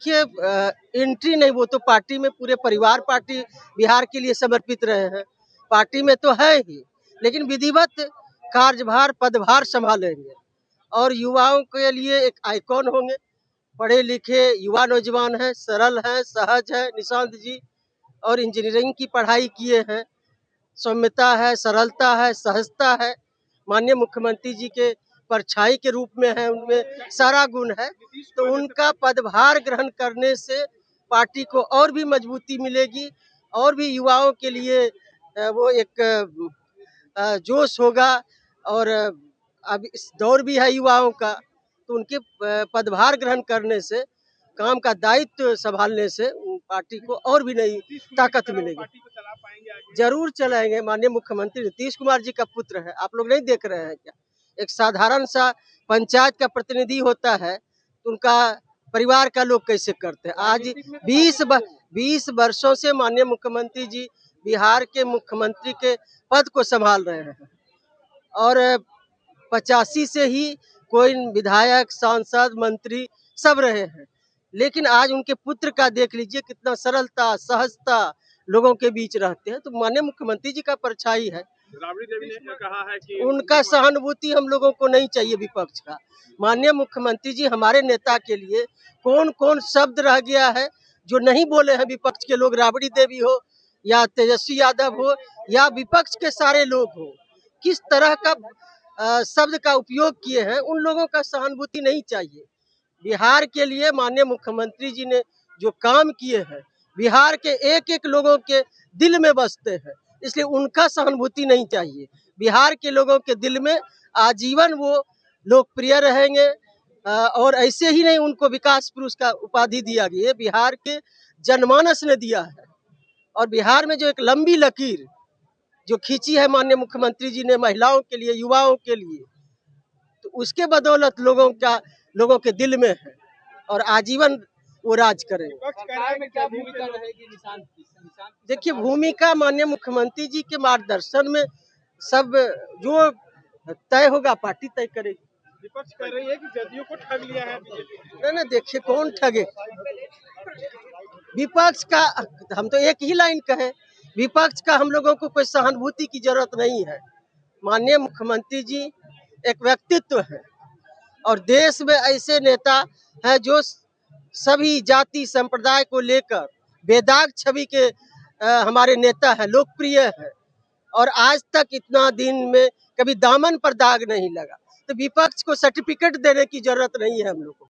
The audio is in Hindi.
देखिए एंट्री नहीं, वो तो पार्टी में पूरे परिवार पार्टी बिहार के लिए समर्पित रहे हैं, पार्टी में तो है ही, लेकिन विधिवत कार्यभार पदभार संभालेंगे और युवाओं के लिए एक आइकॉन होंगे। पढ़े लिखे युवा नौजवान हैं, सरल हैं, सहज है निशांत जी, और इंजीनियरिंग की पढ़ाई किए हैं। सौम्यता है, सरलता है, सहजता है, माननीय मुख्यमंत्री जी के परछाई के रूप में है, उनमें सारा गुण है। तो उनका पदभार ग्रहण करने से पार्टी को और भी मजबूती मिलेगी और भी युवाओं के लिए वो एक जोश होगा। और अब इस दौर भी है युवाओं का, तो उनके पदभार ग्रहण करने से, काम का दायित्व संभालने से पार्टी को और भी नई ताकत मिलेगी। जरूर चलाएंगे। माननीय मुख्यमंत्री नीतीश कुमार जी का पुत्र है, आप लोग नहीं देख रहे हैं क्या? एक साधारण सा पंचायत का प्रतिनिधि होता है तो उनका परिवार का लोग कैसे करते हैं। आज 20 वर्षों से माननीय मुख्यमंत्री जी बिहार के मुख्यमंत्री के पद को संभाल रहे हैं और 85 से ही कोई विधायक, सांसद, मंत्री सब रहे हैं, लेकिन आज उनके पुत्र का देख लीजिए कितना सरलता, सहजता लोगों के बीच रहते हैं। तो माननीय मुख्यमंत्री जी का परछाई है। राबड़ी देवी ने कहा है कि उनका सहानुभूति हम लोगों को नहीं चाहिए विपक्ष का। माननीय मुख्यमंत्री जी हमारे नेता के लिए कौन कौन शब्द रह गया है जो नहीं बोले हैं विपक्ष के लोग, राबड़ी देवी हो या तेजस्वी यादव हो या विपक्ष के सारे लोग हो, किस तरह का शब्द का उपयोग किए हैं, उन लोगों का सहानुभूति नहीं चाहिए। बिहार के लिए माननीय मुख्यमंत्री जी ने जो काम किए हैं, बिहार के एक एक लोगों के दिल में बसते हैं, इसलिए उनका सहानुभूति नहीं चाहिए। बिहार के लोगों के दिल में आजीवन वो लोकप्रिय रहेंगे और ऐसे ही नहीं, उनको विकास पुरुष का उपाधि दिया गया है, बिहार के जनमानस ने दिया है। और बिहार में जो एक लंबी लकीर जो खींची है माननीय मुख्यमंत्री जी ने महिलाओं के लिए, युवाओं के लिए, तो उसके बदौलत लोगों के दिल में है और आजीवन वो राज करेंगे। क्या भूमिका रहेगी निशांत की? देखिए भूमिका माननीय मुख्यमंत्री जी के मार्गदर्शन में सब जो तय होगा पार्टी तय करेगी। विपक्ष कह रही है कि जदयू को ठग लिया है बीजेपी। नहीं, देखिए कौन ठगे विपक्ष का। हम तो एक ही लाइन कहे, विपक्ष का हम लोगों को कोई सहानुभूति की जरूरत नहीं है। माननीय मुख्यमंत्री जी एक व्यक्तित्व है और देश में ऐसे नेता हैं जो सभी जाति संप्रदाय को लेकर बेदाग छवि के हमारे नेता है, लोकप्रिय है और आज तक इतना दिन में कभी दामन पर दाग नहीं लगा। तो विपक्ष को सर्टिफिकेट देने की जरूरत नहीं है हम लोग को।